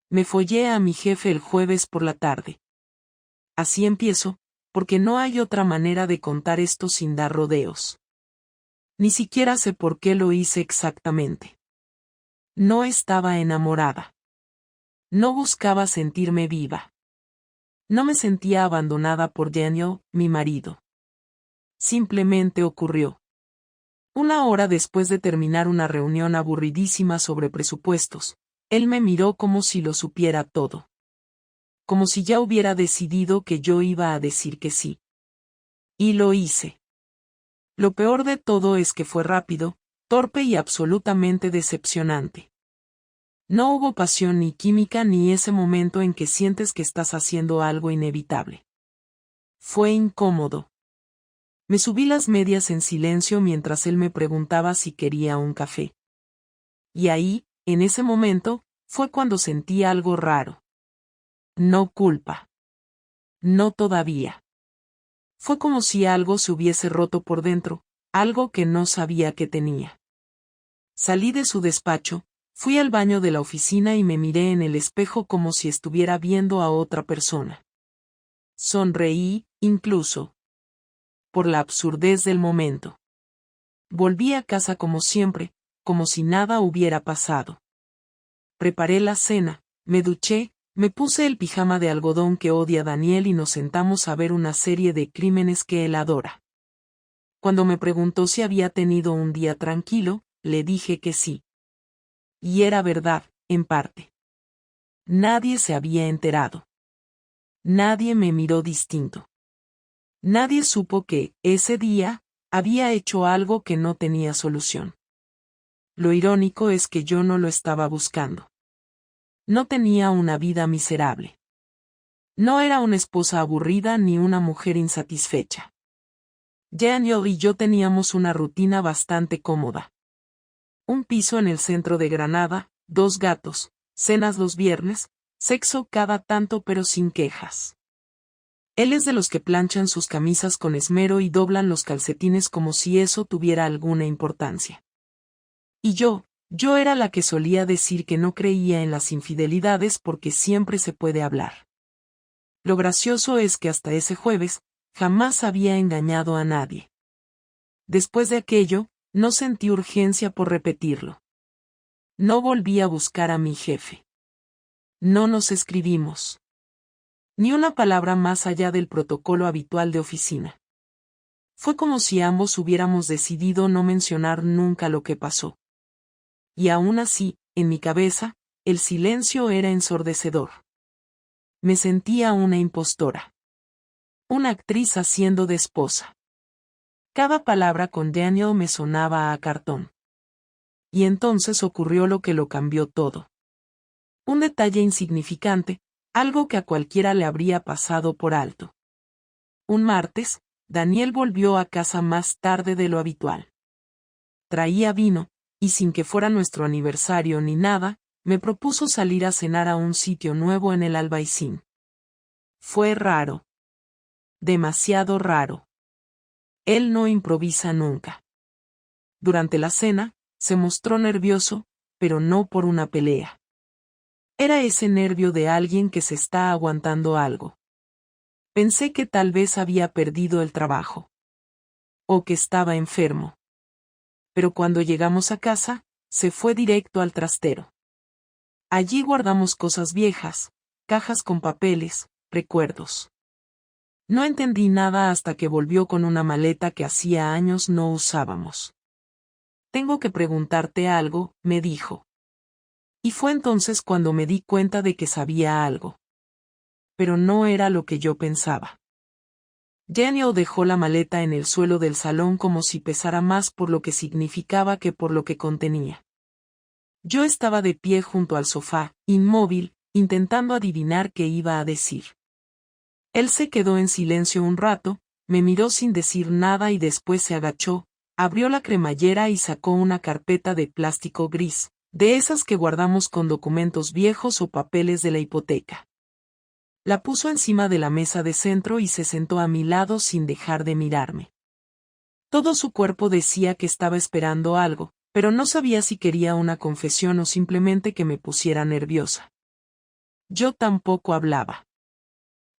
Me follé a mi jefe el jueves por la tarde. Así empiezo, porque no hay otra manera de contar esto sin dar rodeos. Ni siquiera sé por qué lo hice exactamente. No estaba enamorada. No buscaba sentirme viva. No me sentía abandonada por Daniel, mi marido. Simplemente ocurrió. Una hora después de terminar una reunión aburridísima sobre presupuestos, él me miró como si lo supiera todo. Como si ya hubiera decidido que yo iba a decir que sí. Y lo hice. Lo peor de todo es que fue rápido, torpe y absolutamente decepcionante. No hubo pasión ni química ni ese momento en que sientes que estás haciendo algo inevitable. Fue incómodo. Me subí las medias en silencio mientras él me preguntaba si quería un café. Y ahí, en ese momento, fue cuando sentí algo raro. No culpa. No todavía. Fue como si algo se hubiese roto por dentro, algo que no sabía que tenía. Salí de su despacho, fui al baño de la oficina y me miré en el espejo como si estuviera viendo a otra persona. Sonreí, incluso. Por la absurdez del momento. Volví a casa como siempre, como si nada hubiera pasado. Preparé la cena, me duché, me puse el pijama de algodón que odia Daniel y nos sentamos a ver una serie de crímenes que él adora. Cuando me preguntó si había tenido un día tranquilo, le dije que sí. Y era verdad, en parte. Nadie se había enterado. Nadie me miró distinto. Nadie supo que, ese día, había hecho algo que no tenía solución. Lo irónico es que yo no lo estaba buscando. No tenía una vida miserable. No era una esposa aburrida ni una mujer insatisfecha. Daniel y yo teníamos una rutina bastante cómoda. Un piso en el centro de Granada, 2 gatos, cenas los viernes, sexo cada tanto pero sin quejas. Él es de los que planchan sus camisas con esmero y doblan los calcetines como si eso tuviera alguna importancia. Y yo era la que solía decir que no creía en las infidelidades porque siempre se puede hablar. Lo gracioso es que hasta ese jueves, jamás había engañado a nadie. Después de aquello, no sentí urgencia por repetirlo. No volví a buscar a mi jefe. No nos escribimos. Ni una palabra más allá del protocolo habitual de oficina. Fue como si ambos hubiéramos decidido no mencionar nunca lo que pasó. Y aún así, en mi cabeza, el silencio era ensordecedor. Me sentía una impostora. Una actriz haciendo de esposa. Cada palabra con Daniel me sonaba a cartón. Y entonces ocurrió lo que lo cambió todo. Un detalle insignificante, algo que a cualquiera le habría pasado por alto. Un martes, Daniel volvió a casa más tarde de lo habitual. Traía vino, y sin que fuera nuestro aniversario ni nada, me propuso salir a cenar a un sitio nuevo en el Albaicín. Fue raro. Demasiado raro. Él no improvisa nunca. Durante la cena, se mostró nervioso, pero no por una pelea. Era ese nervio de alguien que se está aguantando algo. Pensé que tal vez había perdido el trabajo. O que estaba enfermo. Pero cuando llegamos a casa, se fue directo al trastero. Allí guardamos cosas viejas, cajas con papeles, recuerdos. No entendí nada hasta que volvió con una maleta que hacía años no usábamos. Tengo que preguntarte algo, me dijo. Y fue entonces cuando me di cuenta de que sabía algo. Pero no era lo que yo pensaba. Daniel dejó la maleta en el suelo del salón como si pesara más por lo que significaba que por lo que contenía. Yo estaba de pie junto al sofá, inmóvil, intentando adivinar qué iba a decir. Él se quedó en silencio un rato, me miró sin decir nada y después se agachó, abrió la cremallera y sacó una carpeta de plástico gris, de esas que guardamos con documentos viejos o papeles de la hipoteca. La puso encima de la mesa de centro y se sentó a mi lado sin dejar de mirarme. Todo su cuerpo decía que estaba esperando algo, pero no sabía si quería una confesión o simplemente que me pusiera nerviosa. Yo tampoco hablaba.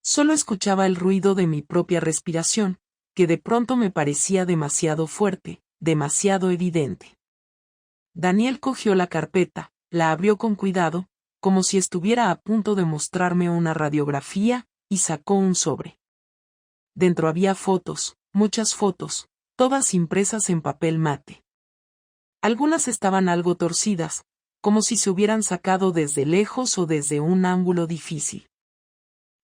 Solo escuchaba el ruido de mi propia respiración, que de pronto me parecía demasiado fuerte, demasiado evidente. Daniel cogió la carpeta, la abrió con cuidado, como si estuviera a punto de mostrarme una radiografía, y sacó un sobre. Dentro había fotos, muchas fotos, todas impresas en papel mate. Algunas estaban algo torcidas, como si se hubieran sacado desde lejos o desde un ángulo difícil.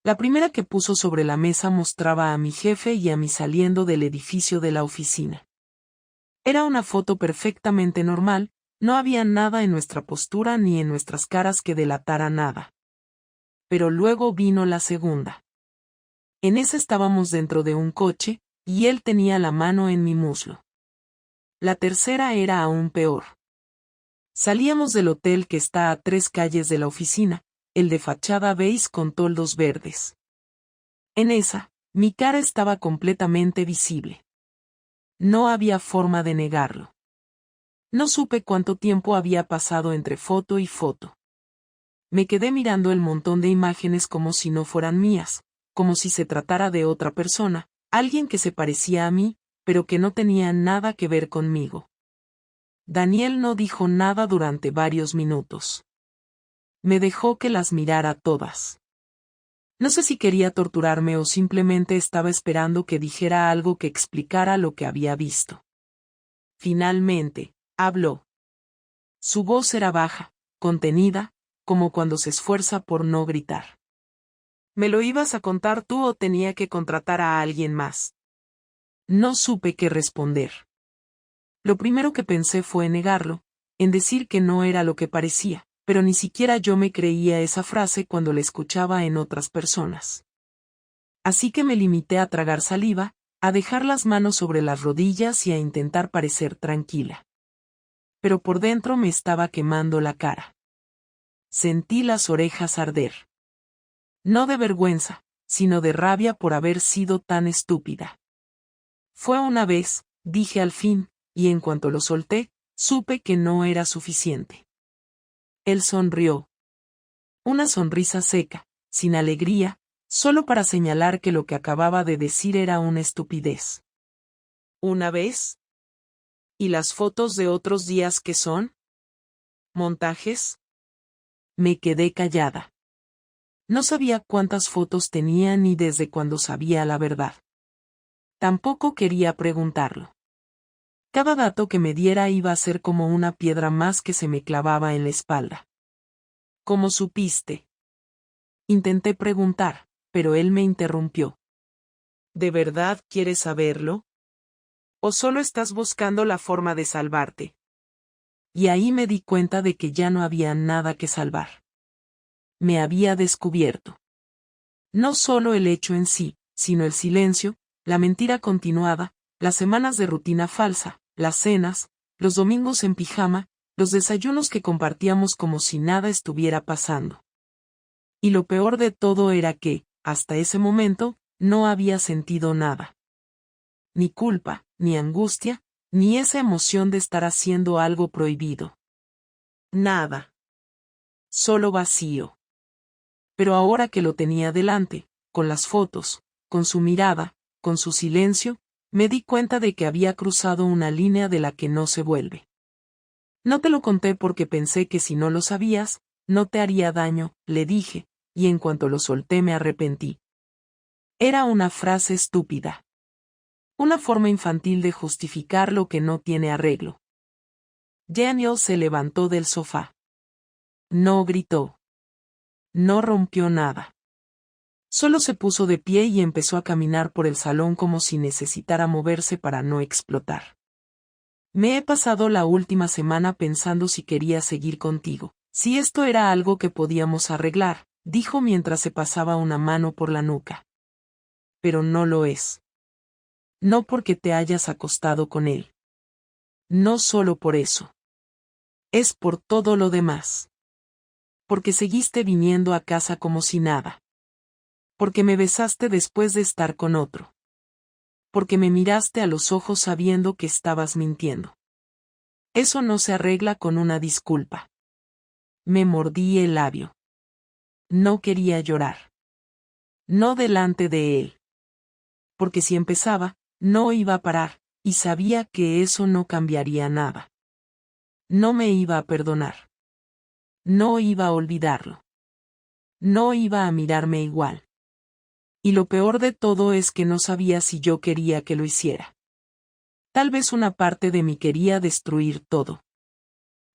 La primera que puso sobre la mesa mostraba a mi jefe y a mí saliendo del edificio de la oficina. Era una foto perfectamente normal, no había nada en nuestra postura ni en nuestras caras que delatara nada. Pero luego vino la segunda. En esa estábamos dentro de un coche, y él tenía la mano en mi muslo. La tercera era aún peor. Salíamos del hotel que está a 3 calles de la oficina, el de fachada beige con toldos verdes. En esa, mi cara estaba completamente visible. No había forma de negarlo. No supe cuánto tiempo había pasado entre foto y foto. Me quedé mirando el montón de imágenes como si no fueran mías, como si se tratara de otra persona, alguien que se parecía a mí, pero que no tenía nada que ver conmigo. Daniel no dijo nada durante varios minutos. Me dejó que las mirara todas. No sé si quería torturarme o simplemente estaba esperando que dijera algo que explicara lo que había visto. Finalmente, habló. Su voz era baja, contenida, como cuando se esfuerza por no gritar. ¿Me lo ibas a contar tú o tenía que contratar a alguien más? No supe qué responder. Lo primero que pensé fue en negarlo, en decir que no era lo que parecía, pero ni siquiera yo me creía esa frase cuando la escuchaba en otras personas. Así que me limité a tragar saliva, a dejar las manos sobre las rodillas y a intentar parecer tranquila. Pero por dentro me estaba quemando la cara. Sentí las orejas arder. No de vergüenza, sino de rabia por haber sido tan estúpida. Fue una vez, dije al fin, y en cuanto lo solté, supe que no era suficiente. Él sonrió. Una sonrisa seca, sin alegría, solo para señalar que lo que acababa de decir era una estupidez. ¿Una vez? ¿Y las fotos de otros días qué son? ¿Montajes? Me quedé callada. No sabía cuántas fotos tenía ni desde cuándo sabía la verdad. Tampoco quería preguntarlo. Cada dato que me diera iba a ser como una piedra más que se me clavaba en la espalda. ¿Cómo supiste? Intenté preguntar, pero él me interrumpió. ¿De verdad quieres saberlo? ¿O solo estás buscando la forma de salvarte? Y ahí me di cuenta de que ya no había nada que salvar. Me había descubierto. No solo el hecho en sí, sino el silencio, la mentira continuada, las semanas de rutina falsa, las cenas, los domingos en pijama, los desayunos que compartíamos como si nada estuviera pasando. Y lo peor de todo era que, hasta ese momento, no había sentido nada. Ni culpa, ni angustia, ni esa emoción de estar haciendo algo prohibido. Nada. Solo vacío. Pero ahora que lo tenía delante, con las fotos, con su mirada, con su silencio, me di cuenta de que había cruzado una línea de la que no se vuelve. No te lo conté porque pensé que si no lo sabías, no te haría daño, le dije, y en cuanto lo solté me arrepentí. Era una frase estúpida. Una forma infantil de justificar lo que no tiene arreglo. Daniel se levantó del sofá. No gritó. No rompió nada. Solo se puso de pie y empezó a caminar por el salón como si necesitara moverse para no explotar. Me he pasado la última semana pensando si quería seguir contigo, si esto era algo que podíamos arreglar, dijo mientras se pasaba una mano por la nuca. Pero no lo es. No porque te hayas acostado con él. No solo por eso. Es por todo lo demás. Porque seguiste viniendo a casa como si nada. Porque me besaste después de estar con otro. Porque me miraste a los ojos sabiendo que estabas mintiendo. Eso no se arregla con una disculpa. Me mordí el labio. no quería llorar. No delante de él. Porque si empezaba, no iba a parar, y sabía que eso no cambiaría nada. No me iba a perdonar. No iba a olvidarlo. No iba a mirarme igual. Y lo peor de todo es que no sabía si yo quería que lo hiciera. Tal vez una parte de mí quería destruir todo.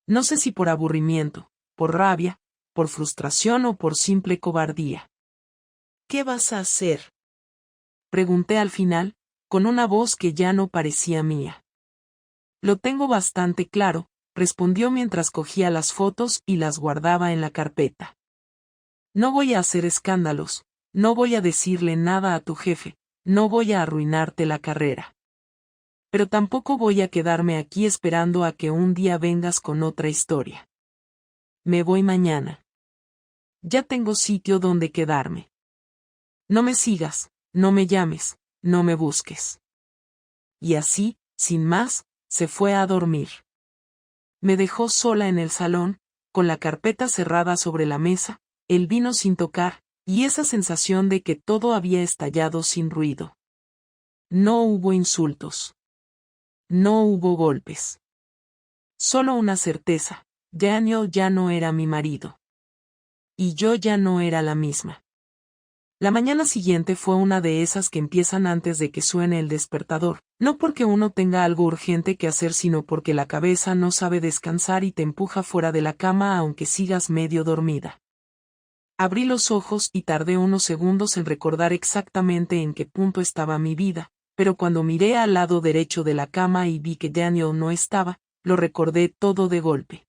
No sé si por aburrimiento, por rabia, por frustración o por simple cobardía. ¿Qué vas a hacer?, pregunté al final, con una voz que ya no parecía mía. Lo tengo bastante claro, respondió mientras cogía las fotos y las guardaba en la carpeta. No voy a hacer escándalos, no voy a decirle nada a tu jefe, no voy a arruinarte la carrera. Pero tampoco voy a quedarme aquí esperando a que un día vengas con otra historia. Me voy mañana. Ya tengo sitio donde quedarme. No me sigas, no me llames, no me busques. Y así, sin más, se fue a dormir. Me dejó sola en el salón, con la carpeta cerrada sobre la mesa, el vino sin tocar, y esa sensación de que todo había estallado sin ruido. No hubo insultos. No hubo golpes. Solo una certeza: Daniel ya no era mi marido. Y yo ya no era la misma. La mañana siguiente fue una de esas que empiezan antes de que suene el despertador, no porque uno tenga algo urgente que hacer, sino porque la cabeza no sabe descansar y te empuja fuera de la cama aunque sigas medio dormida. Abrí los ojos y tardé unos segundos en recordar exactamente en qué punto estaba mi vida, pero cuando miré al lado derecho de la cama y vi que Daniel no estaba, lo recordé todo de golpe.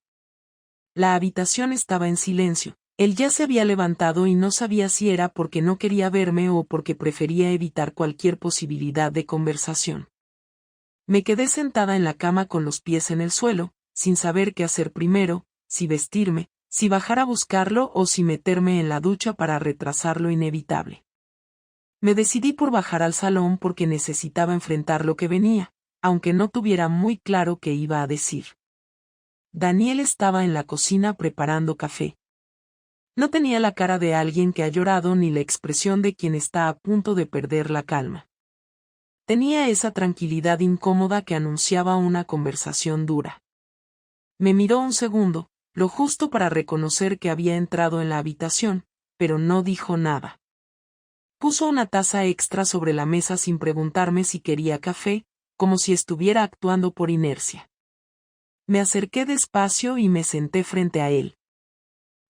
La habitación estaba en silencio. Él ya se había levantado y no sabía si era porque no quería verme o porque prefería evitar cualquier posibilidad de conversación. Me quedé sentada en la cama con los pies en el suelo, sin saber qué hacer primero, si vestirme, si bajar a buscarlo o si meterme en la ducha para retrasar lo inevitable. Me decidí por bajar al salón porque necesitaba enfrentar lo que venía, aunque no tuviera muy claro qué iba a decir. Daniel estaba en la cocina preparando café. No tenía la cara de alguien que ha llorado ni la expresión de quien está a punto de perder la calma. Tenía esa tranquilidad incómoda que anunciaba una conversación dura. Me miró un segundo, lo justo para reconocer que había entrado en la habitación, pero no dijo nada. Puso una taza extra sobre la mesa sin preguntarme si quería café, como si estuviera actuando por inercia. Me acerqué despacio y me senté frente a él.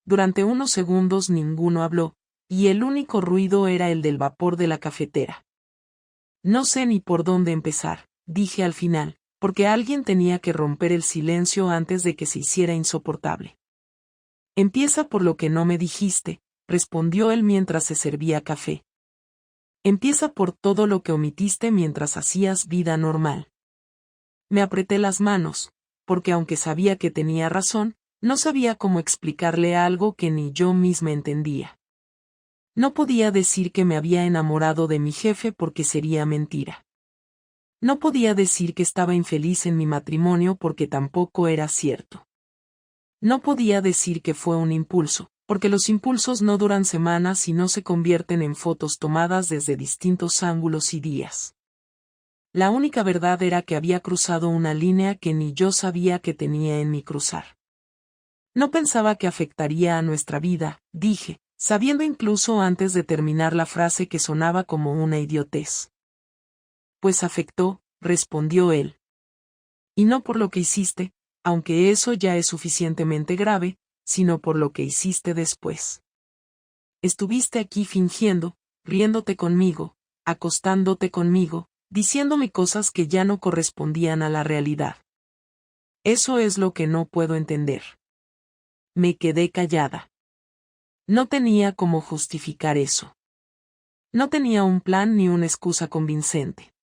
Durante unos segundos ninguno habló, y el único ruido era el del vapor de la cafetera. No sé ni por dónde empezar, dije al final, porque alguien tenía que romper el silencio antes de que se hiciera insoportable. Empieza por lo que no me dijiste, respondió él mientras se servía café. Empieza por todo lo que omitiste mientras hacías vida normal. Me apreté las manos, porque aunque sabía que tenía razón, no sabía cómo explicarle algo que ni yo misma entendía. No podía decir que me había enamorado de mi jefe porque sería mentira. No podía decir que estaba infeliz en mi matrimonio porque tampoco era cierto. No podía decir que fue un impulso, porque los impulsos no duran semanas y no se convierten en fotos tomadas desde distintos ángulos y días. La única verdad era que había cruzado una línea que ni yo sabía que tenía en mi cruzar. No pensaba que afectaría a nuestra vida, dije, sabiendo incluso antes de terminar la frase que sonaba como una idiotez. Pues afectó, respondió él. Y no por lo que hiciste, aunque eso ya es suficientemente grave, sino por lo que hiciste después. Estuviste aquí fingiendo, riéndote conmigo, acostándote conmigo, diciéndome cosas que ya no correspondían a la realidad. Eso es lo que no puedo entender. Me quedé callada. No tenía cómo justificar eso. No tenía un plan ni una excusa convincente.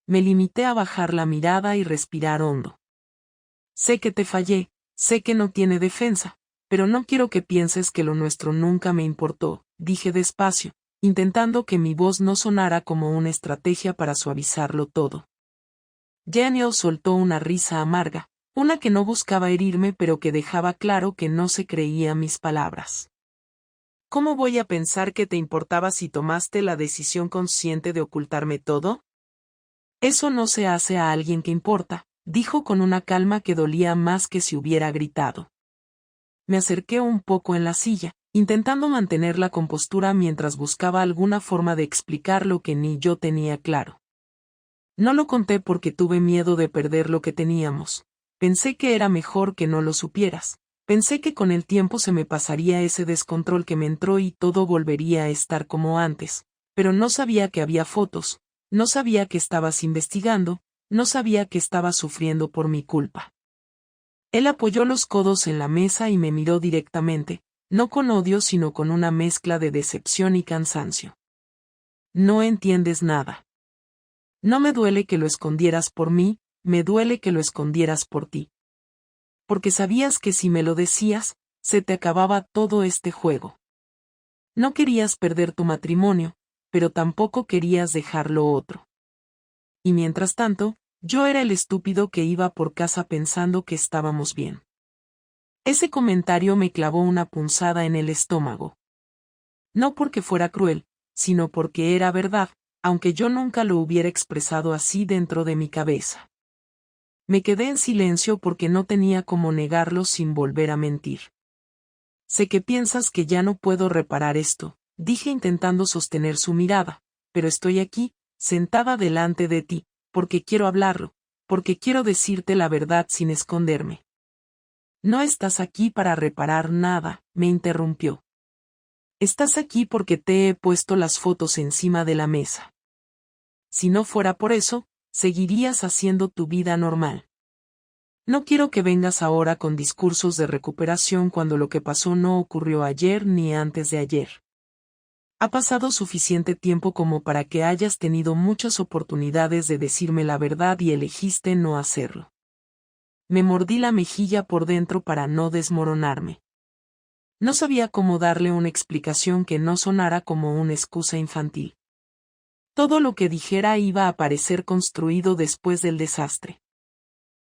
Me limité a bajar la mirada y respirar hondo. Sé que te fallé, sé que no tiene defensa, pero no quiero que pienses que lo nuestro nunca me importó, dije despacio, intentando que mi voz no sonara como una estrategia para suavizarlo todo. Daniel soltó una risa amarga, una que no buscaba herirme pero que dejaba claro que no se creía mis palabras. ¿Cómo voy a pensar que te importaba si tomaste la decisión consciente de ocultarme todo? Eso no se hace a alguien que importa, dijo con una calma que dolía más que si hubiera gritado. Me acerqué un poco en la silla, intentando mantener la compostura mientras buscaba alguna forma de explicar lo que ni yo tenía claro. No lo conté porque tuve miedo de perder lo que teníamos. Pensé que era mejor que no lo supieras. Pensé que con el tiempo se me pasaría ese descontrol que me entró y todo volvería a estar como antes. Pero no sabía que había fotos, no sabía que estabas investigando, no sabía que estabas sufriendo por mi culpa. Él apoyó los codos en la mesa y me miró directamente, no con odio sino con una mezcla de decepción y cansancio. No entiendes nada. No me duele que lo escondieras por mí, me duele que lo escondieras por ti. Porque sabías que si me lo decías, se te acababa todo este juego. No querías perder tu matrimonio, pero tampoco querías dejar lo otro. Y mientras tanto, yo era el estúpido que iba por casa pensando que estábamos bien. Ese comentario me clavó una punzada en el estómago. No porque fuera cruel, sino porque era verdad, aunque yo nunca lo hubiera expresado así dentro de mi cabeza. Me quedé en silencio porque no tenía cómo negarlo sin volver a mentir. Sé que piensas que ya no puedo reparar esto, dije intentando sostener su mirada, pero estoy aquí, sentada delante de ti, porque quiero hablarlo, porque quiero decirte la verdad sin esconderme. No estás aquí para reparar nada, me interrumpió. Estás aquí porque te he puesto las fotos encima de la mesa. Si no fuera por eso, seguirías haciendo tu vida normal. No quiero que vengas ahora con discursos de recuperación cuando lo que pasó no ocurrió ayer ni antes de ayer. Ha pasado suficiente tiempo como para que hayas tenido muchas oportunidades de decirme la verdad y elegiste no hacerlo. Me mordí la mejilla por dentro para no desmoronarme. No sabía cómo darle una explicación que no sonara como una excusa infantil. Todo lo que dijera iba a parecer construido después del desastre.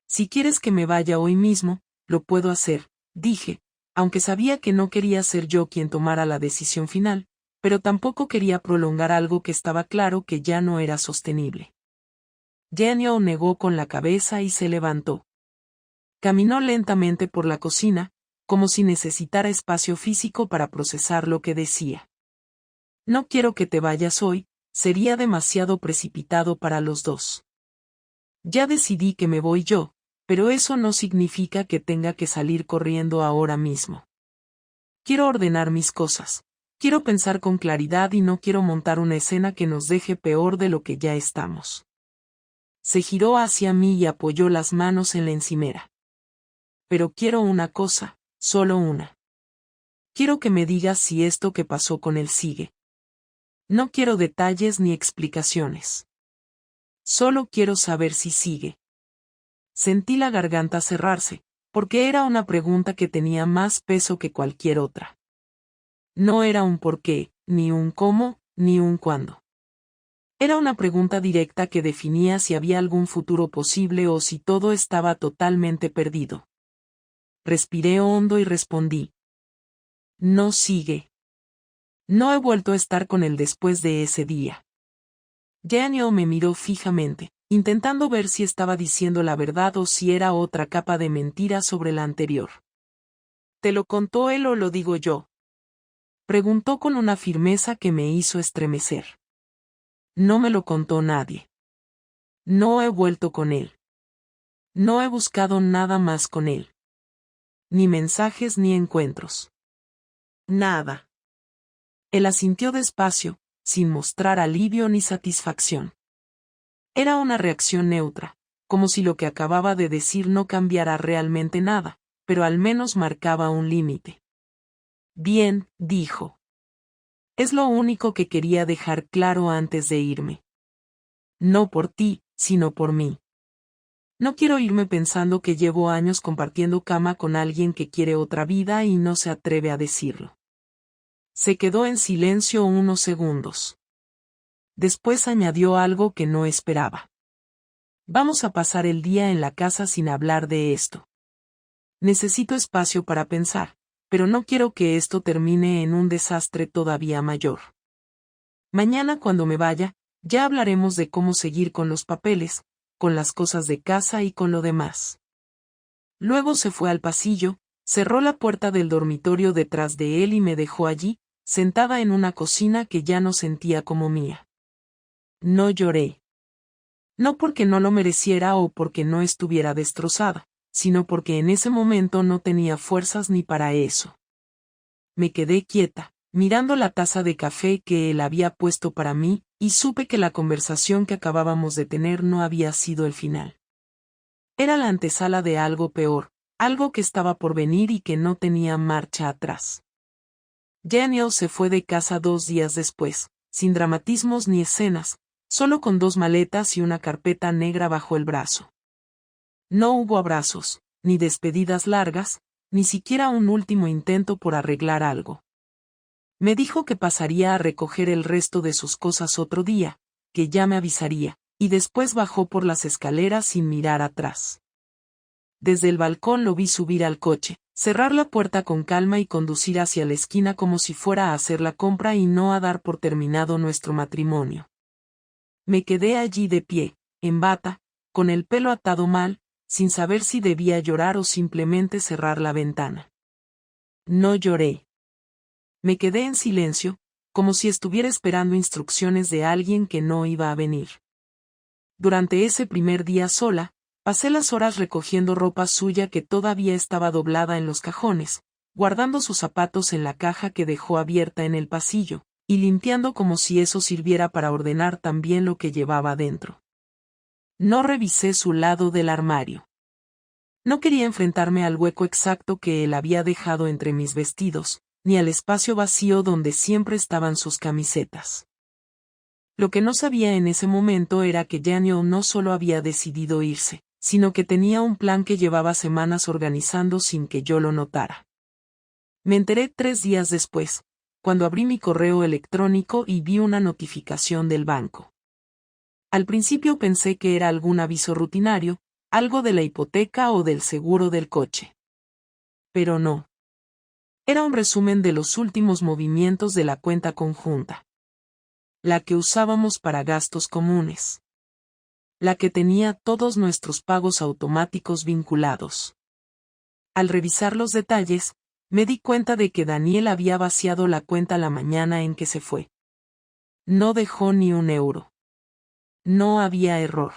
Si quieres que me vaya hoy mismo, lo puedo hacer, dije, aunque sabía que no quería ser yo quien tomara la decisión final, pero tampoco quería prolongar algo que estaba claro que ya no era sostenible. Daniel negó con la cabeza y se levantó. Caminó lentamente por la cocina, como si necesitara espacio físico para procesar lo que decía. No quiero que te vayas hoy, sería demasiado precipitado para los dos. Ya decidí que me voy yo, pero eso no significa que tenga que salir corriendo ahora mismo. Quiero ordenar mis cosas, quiero pensar con claridad y no quiero montar una escena que nos deje peor de lo que ya estamos. Se giró hacia mí y apoyó las manos en la encimera. Pero quiero una cosa, solo una. Quiero que me digas si esto que pasó con él sigue. No quiero detalles ni explicaciones. Solo quiero saber si sigue. Sentí la garganta cerrarse, porque era una pregunta que tenía más peso que cualquier otra. No era un por qué, ni un cómo, ni un cuándo. Era una pregunta directa que definía si había algún futuro posible o si todo estaba totalmente perdido. Respiré hondo y respondí. No sigue. No he vuelto a estar con él después de ese día. Daniel me miró fijamente, intentando ver si estaba diciendo la verdad o si era otra capa de mentira sobre la anterior. ¿Te lo contó él o lo digo yo? Preguntó con una firmeza que me hizo estremecer. No me lo contó nadie. No he vuelto con él. No he buscado nada más con él. Ni mensajes ni encuentros. Nada. Él asintió despacio, sin mostrar alivio ni satisfacción. Era una reacción neutra, como si lo que acababa de decir no cambiara realmente nada, pero al menos marcaba un límite. Bien, dijo. Es lo único que quería dejar claro antes de irme. No por ti, sino por mí. No quiero irme pensando que llevo años compartiendo cama con alguien que quiere otra vida y no se atreve a decirlo. Se quedó en silencio unos segundos. Después añadió algo que no esperaba. Vamos a pasar el día en la casa sin hablar de esto. Necesito espacio para pensar, pero no quiero que esto termine en un desastre todavía mayor. Mañana cuando me vaya, ya hablaremos de cómo seguir con los papeles, con las cosas de casa y con lo demás. Luego se fue al pasillo, cerró la puerta del dormitorio detrás de él y me dejó allí, sentada en una cocina que ya no sentía como mía. No lloré. No porque no lo mereciera o porque no estuviera destrozada, sino porque en ese momento no tenía fuerzas ni para eso. Me quedé quieta, mirando la taza de café que él había puesto para mí, y supe que la conversación que acabábamos de tener no había sido el final. Era la antesala de algo peor, algo que estaba por venir y que no tenía marcha atrás. Daniel se fue de casa 2 días después, sin dramatismos ni escenas, solo con 2 maletas y una carpeta negra bajo el brazo. No hubo abrazos, ni despedidas largas, ni siquiera un último intento por arreglar algo. Me dijo que pasaría a recoger el resto de sus cosas otro día, que ya me avisaría, y después bajó por las escaleras sin mirar atrás. Desde el balcón lo vi subir al coche, cerrar la puerta con calma y conducir hacia la esquina como si fuera a hacer la compra y no a dar por terminado nuestro matrimonio. Me quedé allí de pie, en bata, con el pelo atado mal, sin saber si debía llorar o simplemente cerrar la ventana. No lloré. Me quedé en silencio, como si estuviera esperando instrucciones de alguien que no iba a venir. Durante ese primer día sola, pasé las horas recogiendo ropa suya que todavía estaba doblada en los cajones, guardando sus zapatos en la caja que dejó abierta en el pasillo, y limpiando como si eso sirviera para ordenar también lo que llevaba dentro. No revisé su lado del armario. No quería enfrentarme al hueco exacto que él había dejado entre mis vestidos, ni al espacio vacío donde siempre estaban sus camisetas. Lo que no sabía en ese momento era que Daniel no solo había decidido irse, sino que tenía un plan que llevaba semanas organizando sin que yo lo notara. Me enteré 3 días después, cuando abrí mi correo electrónico y vi una notificación del banco. Al principio pensé que era algún aviso rutinario, algo de la hipoteca o del seguro del coche. Pero no. Era un resumen de los últimos movimientos de la cuenta conjunta. La que usábamos para gastos comunes. La que tenía todos nuestros pagos automáticos vinculados. Al revisar los detalles, me di cuenta de que Daniel había vaciado la cuenta la mañana en que se fue. No dejó ni un euro. No había error.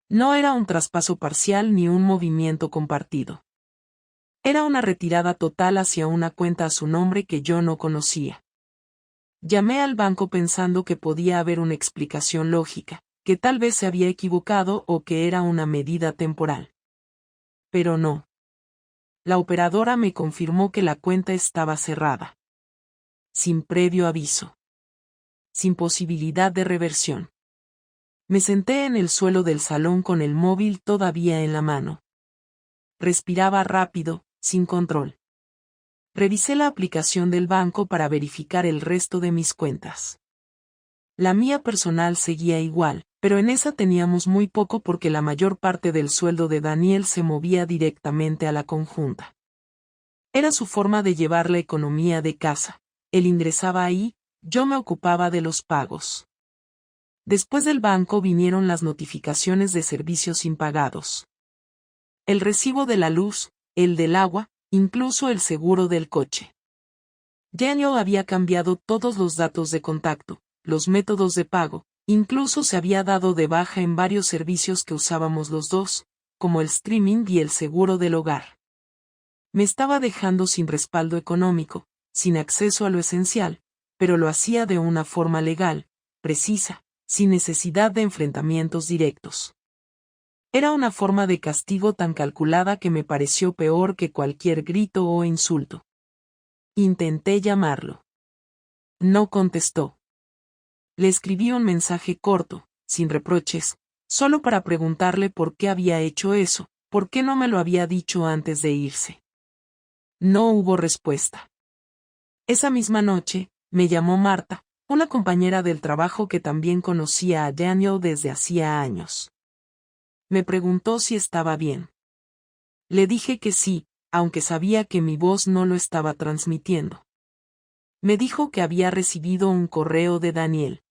No era un traspaso parcial ni un movimiento compartido. Era una retirada total hacia una cuenta a su nombre que yo no conocía. Llamé al banco pensando que podía haber una explicación lógica, que tal vez se había equivocado o que era una medida temporal. Pero no. La operadora me confirmó que la cuenta estaba cerrada. Sin previo aviso. Sin posibilidad de reversión. Me senté en el suelo del salón con el móvil todavía en la mano. Respiraba rápido, sin control. Revisé la aplicación del banco para verificar el resto de mis cuentas. La mía personal seguía igual, pero en esa teníamos muy poco porque la mayor parte del sueldo de Daniel se movía directamente a la conjunta. Era su forma de llevar la economía de casa. Él ingresaba ahí, yo me ocupaba de los pagos. Después del banco vinieron las notificaciones de servicios impagados. El recibo de la luz, el del agua, incluso el seguro del coche. Daniel había cambiado todos los datos de contacto, los métodos de pago, incluso se había dado de baja en varios servicios que usábamos los dos, como el streaming y el seguro del hogar. Me estaba dejando sin respaldo económico, sin acceso a lo esencial, pero lo hacía de una forma legal, precisa, sin necesidad de enfrentamientos directos. Era una forma de castigo tan calculada que me pareció peor que cualquier grito o insulto. Intenté llamarlo. No contestó. Le escribí un mensaje corto, sin reproches, solo para preguntarle por qué había hecho eso, por qué no me lo había dicho antes de irse. No hubo respuesta. Esa misma noche, me llamó Marta, una compañera del trabajo que también conocía a Daniel desde hacía años. Me preguntó si estaba bien. Le dije que sí, aunque sabía que mi voz no lo estaba transmitiendo. Me dijo que había recibido un correo de Daniel.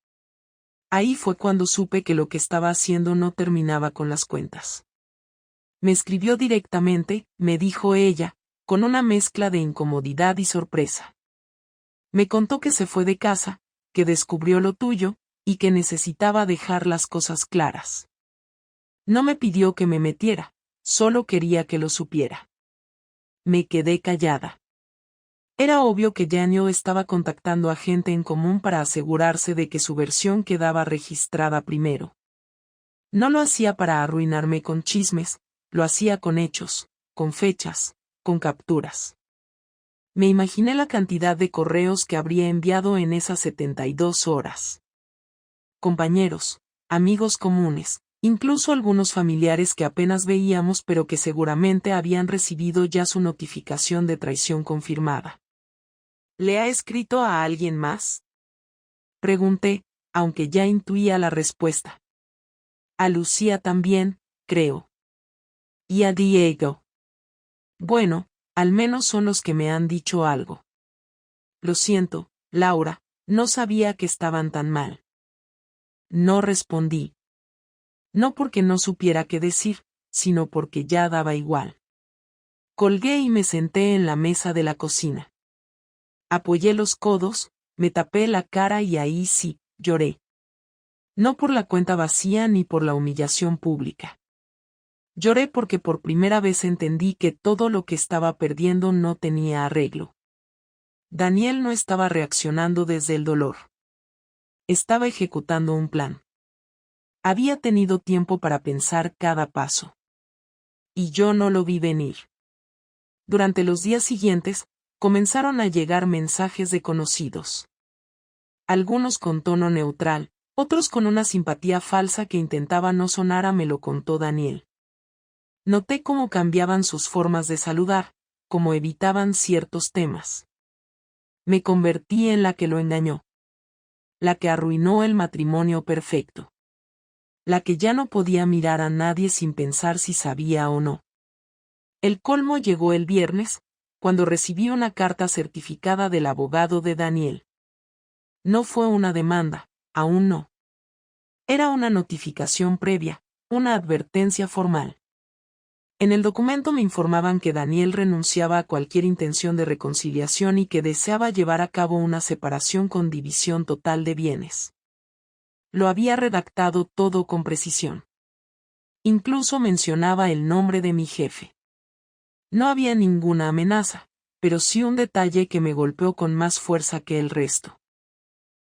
Ahí fue cuando supe que lo que estaba haciendo no terminaba con las cuentas. Me escribió directamente, me dijo ella, con una mezcla de incomodidad y sorpresa. Me contó que se fue de casa, que descubrió lo tuyo, y que necesitaba dejar las cosas claras. No me pidió que me metiera, solo quería que lo supiera. Me quedé callada. Era obvio que Janio estaba contactando a gente en común para asegurarse de que su versión quedaba registrada primero. No lo hacía para arruinarme con chismes, lo hacía con hechos, con fechas, con capturas. Me imaginé la cantidad de correos que habría enviado en esas 72 horas. Compañeros, amigos comunes, incluso algunos familiares que apenas veíamos pero que seguramente habían recibido ya su notificación de traición confirmada. ¿Le ha escrito a alguien más? Pregunté, aunque ya intuía la respuesta. A Lucía también, creo. Y a Diego. Bueno, al menos son los que me han dicho algo. Lo siento, Laura, no sabía que estaban tan mal. No respondí. No porque no supiera qué decir, sino porque ya daba igual. Colgué y me senté en la mesa de la cocina. Apoyé los codos, me tapé la cara y ahí sí, lloré. No por la cuenta vacía ni por la humillación pública. Lloré porque por primera vez entendí que todo lo que estaba perdiendo no tenía arreglo. Daniel no estaba reaccionando desde el dolor. Estaba ejecutando un plan. Había tenido tiempo para pensar cada paso. Y yo no lo vi venir. Durante los días siguientes, comenzaron a llegar mensajes de conocidos. Algunos con tono neutral, otros con una simpatía falsa que intentaba no sonar a me lo contó Daniel. Noté cómo cambiaban sus formas de saludar, cómo evitaban ciertos temas. Me convertí en la que lo engañó. La que arruinó el matrimonio perfecto. La que ya no podía mirar a nadie sin pensar si sabía o no. El colmo llegó el viernes, cuando recibí una carta certificada del abogado de Daniel. No fue una demanda, aún no. Era una notificación previa, una advertencia formal. En el documento me informaban que Daniel renunciaba a cualquier intención de reconciliación y que deseaba llevar a cabo una separación con división total de bienes. Lo había redactado todo con precisión. Incluso mencionaba el nombre de mi jefe. No había ninguna amenaza, pero sí un detalle que me golpeó con más fuerza que el resto.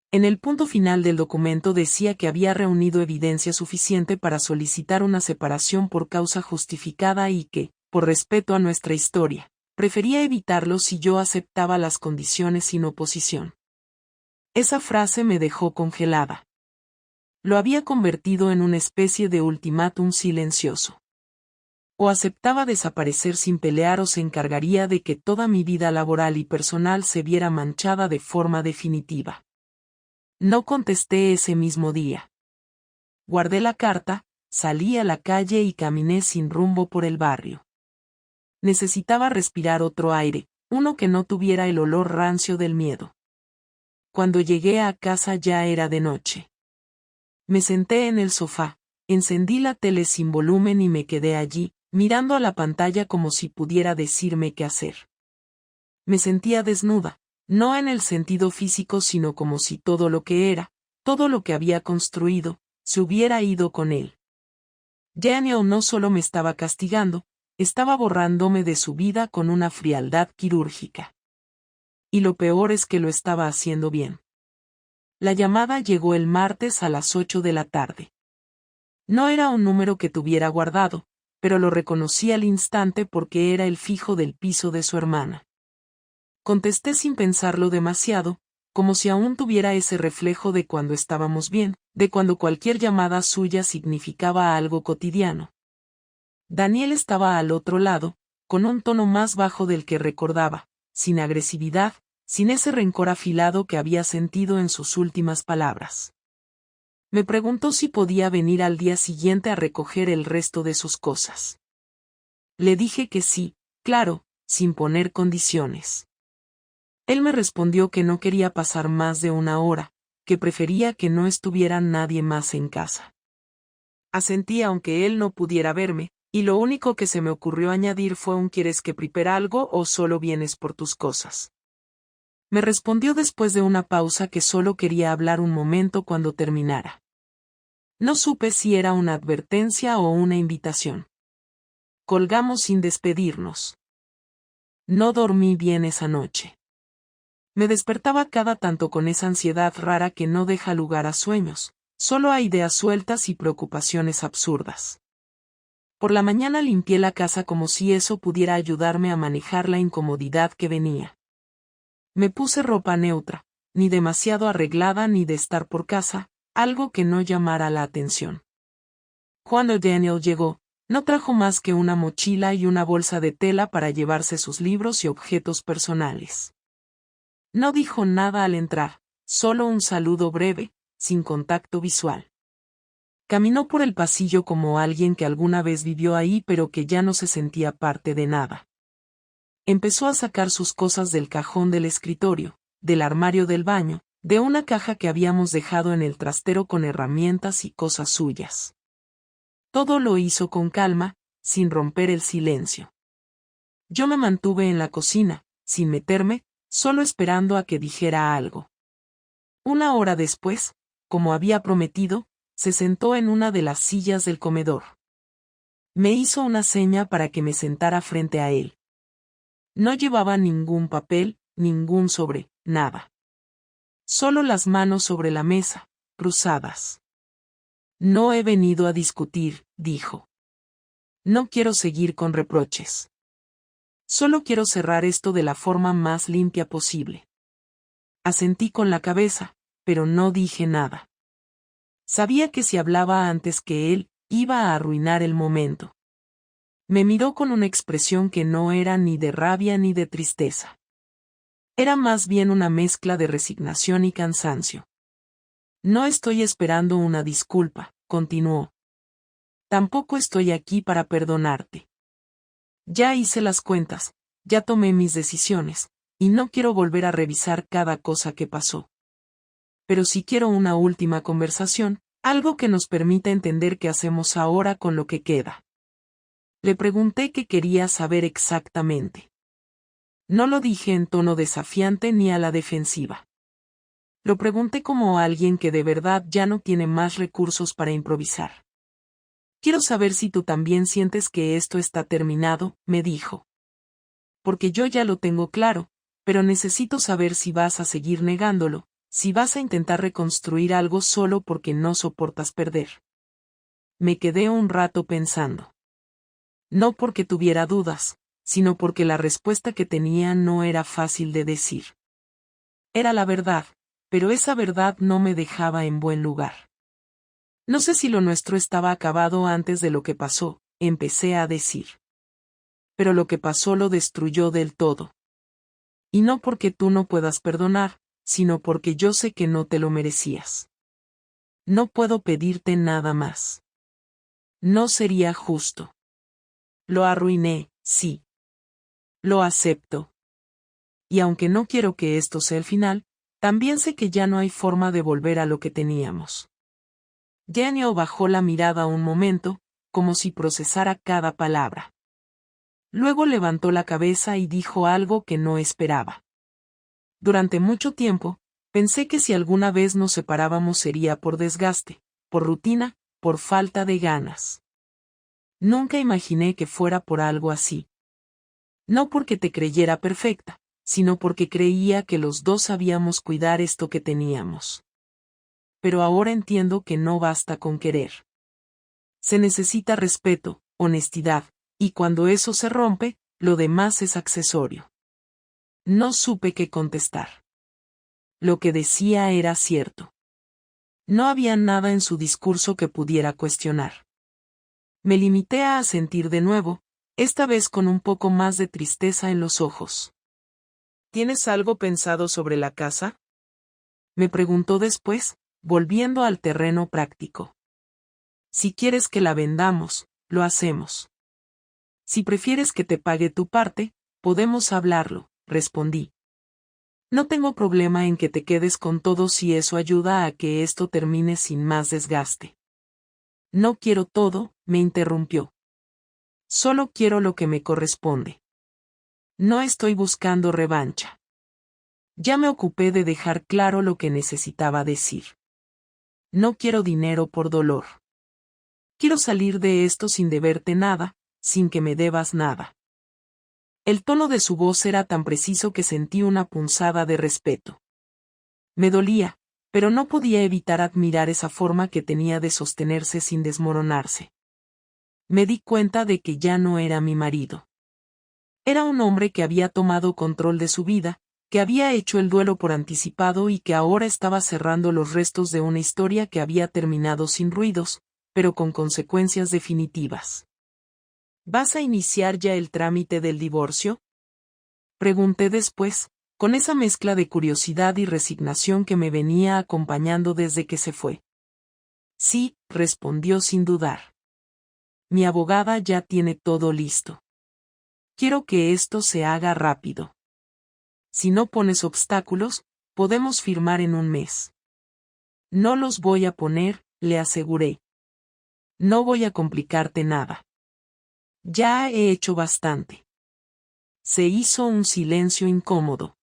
En el punto final del documento decía que había reunido evidencia suficiente para solicitar una separación por causa justificada y que, por respeto a nuestra historia, prefería evitarlo si yo aceptaba las condiciones sin oposición. Esa frase me dejó congelada. Lo había convertido en una especie de ultimátum silencioso. O aceptaba desaparecer sin pelear o se encargaría de que toda mi vida laboral y personal se viera manchada de forma definitiva. No contesté ese mismo día. Guardé la carta, salí a la calle y caminé sin rumbo por el barrio. Necesitaba respirar otro aire, uno que no tuviera el olor rancio del miedo. Cuando llegué a casa ya era de noche. Me senté en el sofá, encendí la tele sin volumen y me quedé allí, mirando a la pantalla como si pudiera decirme qué hacer. Me sentía desnuda. No en el sentido físico sino como si todo lo que era, todo lo que había construido, se hubiera ido con él. Daniel no solo me estaba castigando, estaba borrándome de su vida con una frialdad quirúrgica. Y lo peor es que lo estaba haciendo bien. La llamada llegó el martes a las 8 de la tarde. No era un número que tuviera guardado, pero lo reconocí al instante porque era el fijo del piso de su hermana. Contesté sin pensarlo demasiado, como si aún tuviera ese reflejo de cuando estábamos bien, de cuando cualquier llamada suya significaba algo cotidiano. Daniel estaba al otro lado, con un tono más bajo del que recordaba, sin agresividad, sin ese rencor afilado que había sentido en sus últimas palabras. Me preguntó si podía venir al día siguiente a recoger el resto de sus cosas. Le dije que sí, claro, sin poner condiciones. Él me respondió que no quería pasar más de 1 hora, que prefería que no estuviera nadie más en casa. Asentí aunque él no pudiera verme, y lo único que se me ocurrió añadir fue un ¿quieres que prepare algo o solo vienes por tus cosas? Me respondió después de una pausa que solo quería hablar un momento cuando terminara. No supe si era una advertencia o una invitación. Colgamos sin despedirnos. No dormí bien esa noche. Me despertaba cada tanto con esa ansiedad rara que no deja lugar a sueños, solo a ideas sueltas y preocupaciones absurdas. Por la mañana limpié la casa como si eso pudiera ayudarme a manejar la incomodidad que venía. Me puse ropa neutra, ni demasiado arreglada ni de estar por casa, algo que no llamara la atención. Cuando Daniel llegó, no trajo más que una mochila y una bolsa de tela para llevarse sus libros y objetos personales. No dijo nada al entrar, solo un saludo breve, sin contacto visual. Caminó por el pasillo como alguien que alguna vez vivió ahí pero que ya no se sentía parte de nada. Empezó a sacar sus cosas del cajón del escritorio, del armario del baño, de una caja que habíamos dejado en el trastero con herramientas y cosas suyas. Todo lo hizo con calma, sin romper el silencio. Yo me mantuve en la cocina, sin meterme, solo esperando a que dijera algo. 1 hora después, como había prometido, se sentó en una de las sillas del comedor. Me hizo una seña para que me sentara frente a él. No llevaba ningún papel, ningún sobre, nada. Solo las manos sobre la mesa, cruzadas. No he venido a discutir, dijo. No quiero seguir con reproches. Solo quiero cerrar esto de la forma más limpia posible. Asentí con la cabeza, pero no dije nada. Sabía que si hablaba antes que él, iba a arruinar el momento. Me miró con una expresión que no era ni de rabia ni de tristeza. Era más bien una mezcla de resignación y cansancio. No estoy esperando una disculpa, continuó. Tampoco estoy aquí para perdonarte. Ya hice las cuentas, ya tomé mis decisiones, y no quiero volver a revisar cada cosa que pasó. Pero sí quiero una última conversación, algo que nos permita entender qué hacemos ahora con lo que queda. Le pregunté qué quería saber exactamente. No lo dije en tono desafiante ni a la defensiva. Lo pregunté como a alguien que de verdad ya no tiene más recursos para improvisar. Quiero saber si tú también sientes que esto está terminado, me dijo. Porque yo ya lo tengo claro, pero necesito saber si vas a seguir negándolo, si vas a intentar reconstruir algo solo porque no soportas perder. Me quedé un rato pensando. No porque tuviera dudas, sino porque la respuesta que tenía no era fácil de decir. Era la verdad, pero esa verdad no me dejaba en buen lugar. No sé si lo nuestro estaba acabado antes de lo que pasó, empecé a decir. Pero lo que pasó lo destruyó del todo. Y no porque tú no puedas perdonar, sino porque yo sé que no te lo merecías. No puedo pedirte nada más. No sería justo. Lo arruiné, sí. Lo acepto. Y aunque no quiero que esto sea el final, también sé que ya no hay forma de volver a lo que teníamos. Daniel bajó la mirada un momento, como si procesara cada palabra. Luego levantó la cabeza y dijo algo que no esperaba. Durante mucho tiempo, pensé que si alguna vez nos separábamos sería por desgaste, por rutina, por falta de ganas. Nunca imaginé que fuera por algo así. No porque te creyera perfecta, sino porque creía que los dos sabíamos cuidar esto que teníamos. Pero ahora entiendo que no basta con querer. Se necesita respeto, honestidad, y cuando eso se rompe, lo demás es accesorio. No supe qué contestar. Lo que decía era cierto. No había nada en su discurso que pudiera cuestionar. Me limité a asentir de nuevo, esta vez con un poco más de tristeza en los ojos. ¿Tienes algo pensado sobre la casa? Me preguntó después, volviendo al terreno práctico. Si quieres que la vendamos, lo hacemos. Si prefieres que te pague tu parte, Podemos hablarlo, respondí. No tengo problema en que te quedes con todo si eso ayuda a que esto termine sin más desgaste. No quiero todo, me interrumpió. Solo quiero lo que me corresponde. No estoy buscando revancha. Ya me ocupé de dejar claro lo que necesitaba decir. No quiero dinero por dolor. Quiero salir de esto sin deberte nada, sin que me debas nada. El tono de su voz era tan preciso que sentí una punzada de respeto. Me dolía, pero no podía evitar admirar esa forma que tenía de sostenerse sin desmoronarse. Me di cuenta de que ya no era mi marido. Era un hombre que había tomado control de su vida, que había hecho el duelo por anticipado y que ahora estaba cerrando los restos de una historia que había terminado sin ruidos, pero con consecuencias definitivas. ¿Vas a iniciar ya el trámite del divorcio? Pregunté después, con esa mezcla de curiosidad y resignación que me venía acompañando desde que se fue. Sí, respondió sin dudar. Mi abogada ya tiene todo listo. Quiero que esto se haga rápido. Si no pones obstáculos, podemos firmar en un mes. No los voy a poner, le aseguré. No voy a complicarte nada. Ya he hecho bastante. Se hizo un silencio incómodo.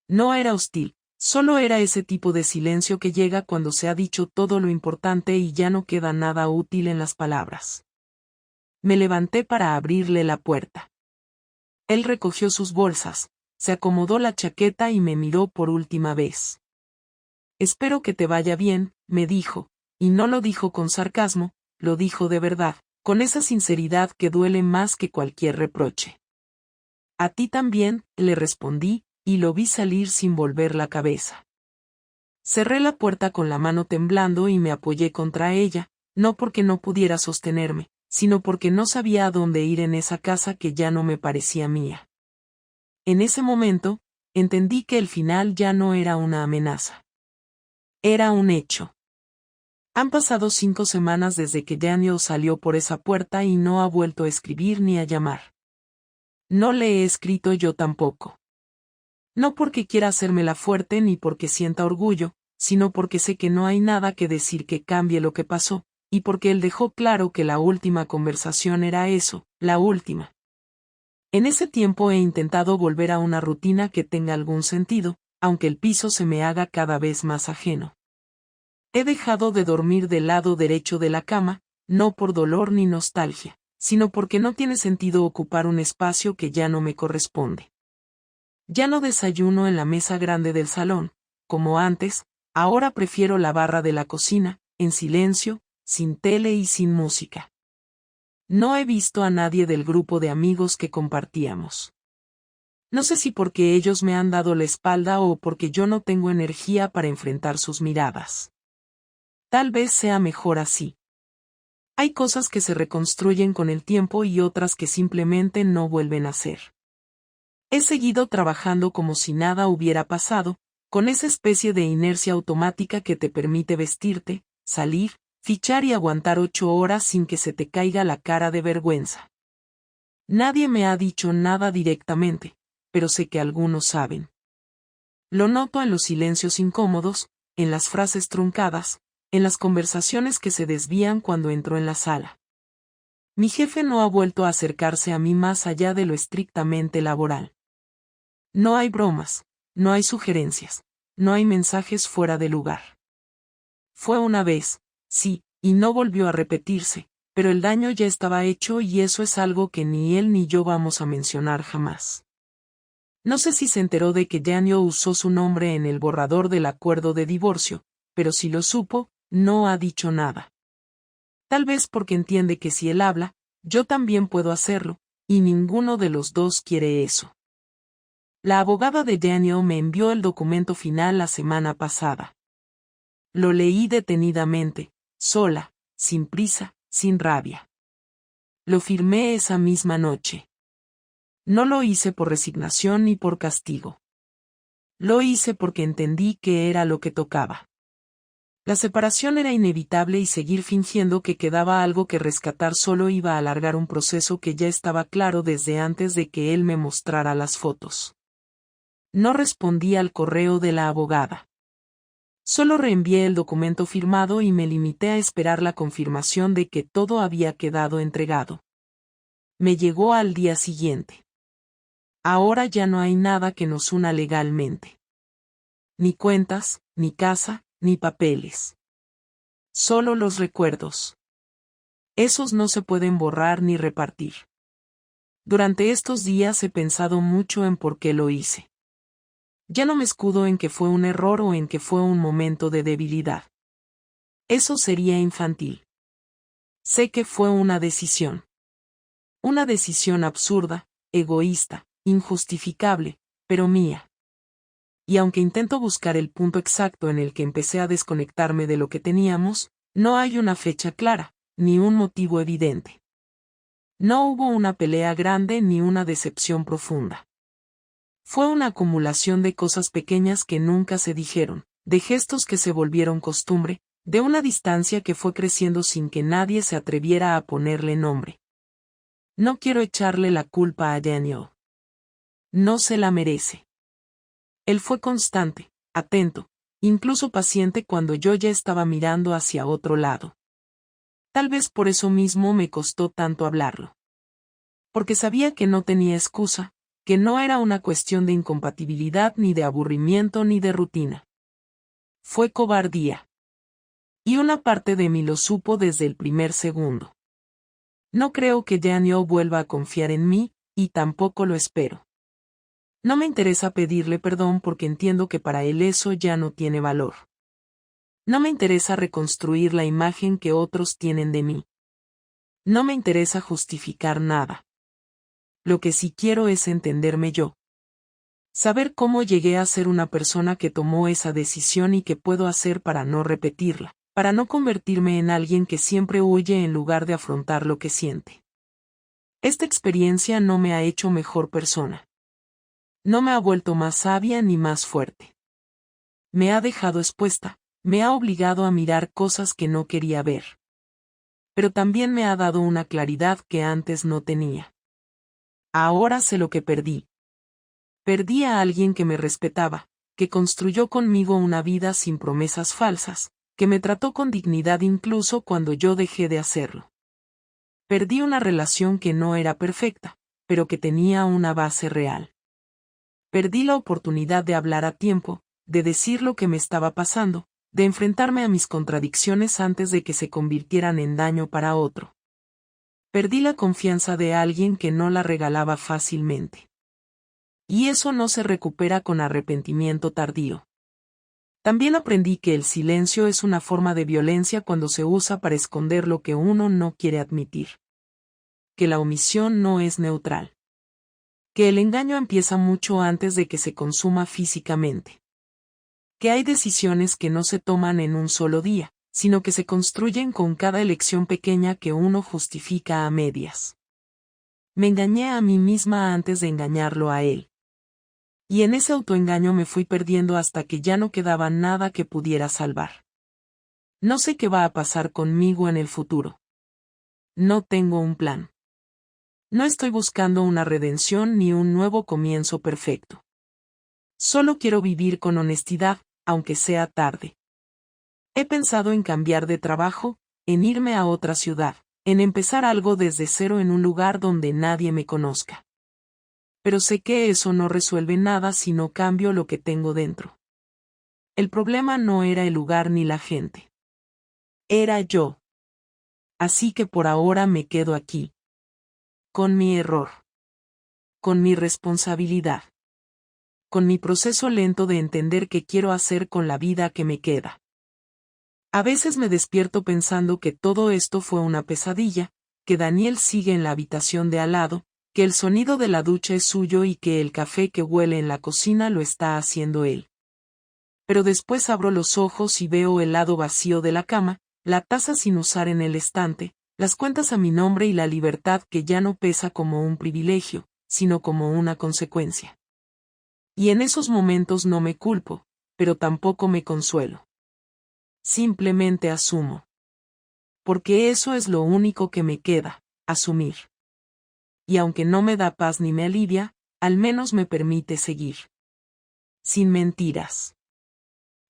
No era hostil, solo era ese tipo de silencio que llega cuando se ha dicho todo lo importante y ya no queda nada útil en las palabras. Me levanté para abrirle la puerta. Él recogió sus bolsas, se acomodó la chaqueta y me miró por última vez. Espero que te vaya bien, me dijo, y no lo dijo con sarcasmo, lo dijo de verdad, con esa sinceridad que duele más que cualquier reproche. A ti también, le respondí, y lo vi salir sin volver la cabeza. Cerré la puerta con la mano temblando y me apoyé contra ella, no porque no pudiera sostenerme, sino porque no sabía a dónde ir en esa casa que ya no me parecía mía. En ese momento, entendí que el final ya no era una amenaza. Era un hecho. Han pasado 5 semanas desde que Daniel salió por esa puerta y no ha vuelto a escribir ni a llamar. No le he escrito yo tampoco. No porque quiera hacérmela fuerte ni porque sienta orgullo, sino porque sé que no hay nada que decir que cambie lo que pasó, y porque él dejó claro que la última conversación era eso, la última. En ese tiempo he intentado volver a una rutina que tenga algún sentido, aunque el piso se me haga cada vez más ajeno. He dejado de dormir del lado derecho de la cama, no por dolor ni nostalgia, sino porque no tiene sentido ocupar un espacio que ya no me corresponde. Ya no desayuno en la mesa grande del salón, como antes, ahora prefiero la barra de la cocina, en silencio, sin tele y sin música. No he visto a nadie del grupo de amigos que compartíamos. No sé si porque ellos me han dado la espalda o porque yo no tengo energía para enfrentar sus miradas. Tal vez sea mejor así. Hay cosas que se reconstruyen con el tiempo y otras que simplemente no vuelven a ser. He seguido trabajando como si nada hubiera pasado, con esa especie de inercia automática que te permite vestirte, salir, fichar y aguantar 8 horas sin que se te caiga la cara de vergüenza. Nadie me ha dicho nada directamente, pero sé que algunos saben. Lo noto en los silencios incómodos, en las frases truncadas, en las conversaciones que se desvían cuando entro en la sala. Mi jefe no ha vuelto a acercarse a mí más allá de lo estrictamente laboral. No hay bromas, no hay sugerencias, no hay mensajes fuera de lugar. Fue una vez, sí, y no volvió a repetirse, pero el daño ya estaba hecho y eso es algo que ni él ni yo vamos a mencionar jamás. No sé si se enteró de que Daniel usó su nombre en el borrador del acuerdo de divorcio, pero si lo supo, no ha dicho nada. Tal vez porque entiende que si él habla, yo también puedo hacerlo, y ninguno de los dos quiere eso. La abogada de Daniel me envió el documento final la semana pasada. Lo leí detenidamente, sola, sin prisa, sin rabia. Lo firmé esa misma noche. No lo hice por resignación ni por castigo. Lo hice porque entendí que era lo que tocaba. La separación era inevitable y seguir fingiendo que quedaba algo que rescatar solo iba a alargar un proceso que ya estaba claro desde antes de que él me mostrara las fotos. No respondí al correo de la abogada. Solo reenvié el documento firmado y me limité a esperar la confirmación de que todo había quedado entregado. Me llegó al día siguiente. Ahora ya no hay nada que nos una legalmente. Ni cuentas, ni casa, ni papeles. Solo los recuerdos. Esos no se pueden borrar ni repartir. Durante estos días he pensado mucho en por qué lo hice. Ya no me escudo en que fue un error o en que fue un momento de debilidad. Eso sería infantil. Sé que fue una decisión. Una decisión absurda, egoísta, injustificable, pero mía. Y aunque intento buscar el punto exacto en el que empecé a desconectarme de lo que teníamos, no hay una fecha clara, ni un motivo evidente. No hubo una pelea grande ni una decepción profunda. Fue una acumulación de cosas pequeñas que nunca se dijeron, de gestos que se volvieron costumbre, de una distancia que fue creciendo sin que nadie se atreviera a ponerle nombre. No quiero echarle la culpa a Daniel. No se la merece. Él fue constante, atento, incluso paciente cuando yo ya estaba mirando hacia otro lado. Tal vez por eso mismo me costó tanto hablarlo. Porque sabía que no tenía excusa, que no era una cuestión de incompatibilidad ni de aburrimiento ni de rutina. Fue cobardía. Y una parte de mí lo supo desde el primer segundo. No creo que Daniel vuelva a confiar en mí, y tampoco lo espero. No me interesa pedirle perdón porque entiendo que para él eso ya no tiene valor. No me interesa reconstruir la imagen que otros tienen de mí. No me interesa justificar nada. Lo que sí quiero es entenderme yo. Saber cómo llegué a ser una persona que tomó esa decisión y qué puedo hacer para no repetirla, para no convertirme en alguien que siempre huye en lugar de afrontar lo que siente. Esta experiencia no me ha hecho mejor persona. No me ha vuelto más sabia ni más fuerte. Me ha dejado expuesta, me ha obligado a mirar cosas que no quería ver. Pero también me ha dado una claridad que antes no tenía. Ahora sé lo que perdí. Perdí a alguien que me respetaba, que construyó conmigo una vida sin promesas falsas, que me trató con dignidad incluso cuando yo dejé de hacerlo. Perdí una relación que no era perfecta, pero que tenía una base real. Perdí la oportunidad de hablar a tiempo, de decir lo que me estaba pasando, de enfrentarme a mis contradicciones antes de que se convirtieran en daño para otro. Perdí la confianza de alguien que no la regalaba fácilmente. Y eso no se recupera con arrepentimiento tardío. También aprendí que el silencio es una forma de violencia cuando se usa para esconder lo que uno no quiere admitir. Que la omisión no es neutral. Que el engaño empieza mucho antes de que se consuma físicamente. Que hay decisiones que no se toman en un solo día, sino que se construyen con cada elección pequeña que uno justifica a medias. Me engañé a mí misma antes de engañarlo a él. Y en ese autoengaño me fui perdiendo hasta que ya no quedaba nada que pudiera salvar. No sé qué va a pasar conmigo en el futuro. No tengo un plan. No estoy buscando una redención ni un nuevo comienzo perfecto. Solo quiero vivir con honestidad, aunque sea tarde. He pensado en cambiar de trabajo, en irme a otra ciudad, en empezar algo desde cero en un lugar donde nadie me conozca. Pero sé que eso no resuelve nada si no cambio lo que tengo dentro. El problema no era el lugar ni la gente. Era yo. Así que por ahora me quedo aquí. Con mi error. Con mi responsabilidad. Con mi proceso lento de entender qué quiero hacer con la vida que me queda. A veces me despierto pensando que todo esto fue una pesadilla, que Daniel sigue en la habitación de al lado, que el sonido de la ducha es suyo y que el café que huele en la cocina lo está haciendo él. Pero después abro los ojos y veo el lado vacío de la cama, la taza sin usar en el estante, las cuentas a mi nombre y la libertad que ya no pesa como un privilegio, sino como una consecuencia. Y en esos momentos no me culpo, pero tampoco me consuelo. Simplemente asumo. Porque eso es lo único que me queda, asumir. Y aunque no me da paz ni me alivia, al menos me permite seguir. Sin mentiras.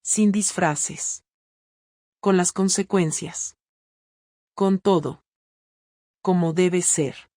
Sin disfraces. Con las consecuencias. Con todo. Como debe ser.